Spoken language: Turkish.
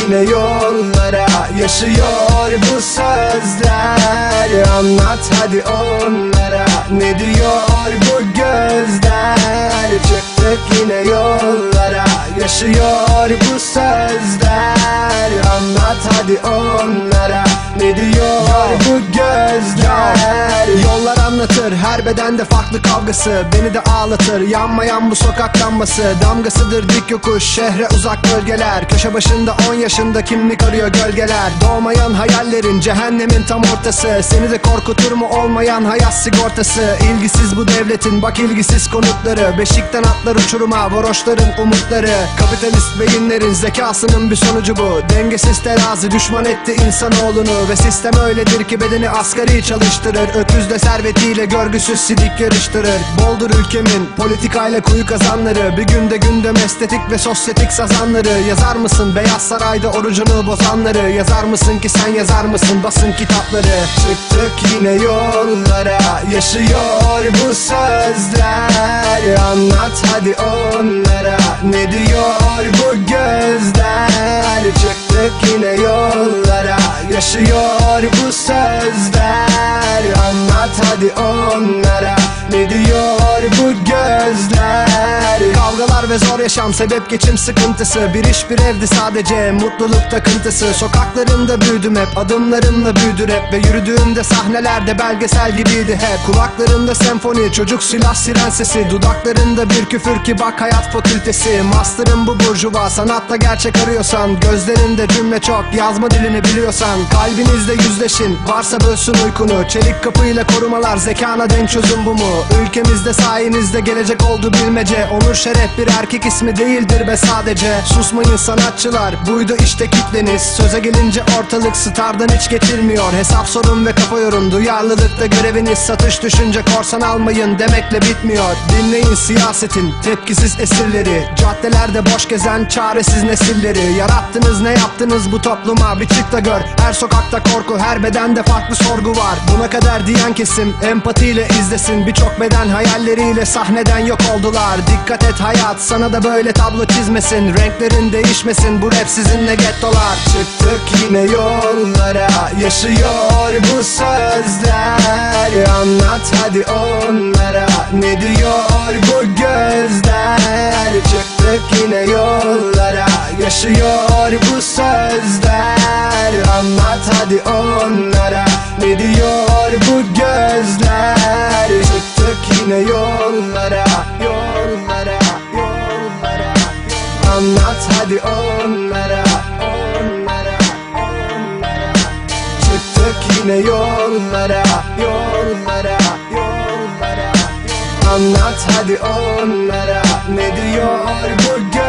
yine yollara, yaşıyor bu sözler. Anlat hadi onlara, ne diyor bu gözler? Çıktık yine yollara, yaşıyor bu sözler. Anlat hadi onlara, ne diyor bu gözler? Yollar anlatır, her bedende farklı kavgası, beni de ağlatır, yanmayan bu sokak lambası. Damgasıdır dik yokuş, şehre uzak bölgeler. Köşe başında 10 yaşında kimlik arıyor gölgeler. Doğmayan hayallerin, cehennemin tam ortası. Seni de korkutur mu olmayan hayat sigortası? İlgisiz bu devletin, bak ilgisiz konutları. Beşikten atlar uçuruma, varoşların umutları. Kapitalist beyinlerin zekasının bir sonucu bu. Dengesiz terazi düşman etti insanoğlunu. Ve sistem öyledir ki bedeni asgari çalıştırır. Öküzle servetiyle görgüsüz sidik yarıştırır. Boldur ülkemin politikayla kuyu kazanları. Bir günde gündem estetik ve sosyetik sazanları. Yazar mısın Beyaz Saray'da orucunu bozanları? Yazar mısın ki sen, yazar mısın basın kitapları? Çıktık yine yollara, yaşıyor bu sözler. Anlat hadi onlara, ne diyor bu gözler? Çıktık yine yollara, yaşıyor bu sözler. Anlat hadi onlara, ne diyor bu gözler? Kavgalar ve zor yaşam sebep geçim sıkıntısı. Bir iş bir evdi sadece, mutluluk takıntısı. Sokaklarında büyüdüm hep, adımlarımla büyüdü rap. Ve yürüdüğümde sahnelerde belgesel gibiydi hep. Kulaklarında senfoni, çocuk silah siren sesi. Dudaklarında bir küfür ki bak hayat fakültesi. Master'ın bu burjuva, sanatta gerçek arıyorsan. Gözlerinde cümle çok, yazma dilini biliyorsan. Kalbinizle yüzleşin, varsa bölsün uykunu. Çelik kapıyla korumalar, zekana denk çözüm bu mu? Ülkemizde sayenizde gelecek oldu bilmece. Onur şeref bir erkek ismi değildir be sadece. Susmayın sanatçılar, buydu işte kitleniz. Söze gelince ortalık stardan hiç geçilmiyor. Hesap sorun ve kafa yorun, duyarlılıkta göreviniz. Satış düşünce korsan almayın demekle bitmiyor. Dinleyin siyasetin tepkisiz esirleri. Caddelerde boş gezen çaresiz nesilleri. Yarattınız ne yaptınız bu topluma, bir çık da gör. Her sokakta korku, her bedende farklı sorgu var. Buna kadar diyen kesim empatiyle izlesin. Birçok beden hayalleriyle sahneden yok oldular. Dikkat et hayat, sana da böyle tablo çizmesin. Renklerin değişmesin, bu rap sizinle gettolar. Çıktık yine yollara, yaşıyor bu sözler. Anlat hadi onlara, ne diyor bu gözler? Çıktık yine yollara, yaşıyor bu sözler. Anlat hadi onlara, ne diyor bu gözler? Çıktık yine yollara, yollara, yollara. Anlat hadi onlara, onlara, onlara. Çıktık yine yollara, yollara, yollara. Anlat hadi onlara, ne diyor bu gözler?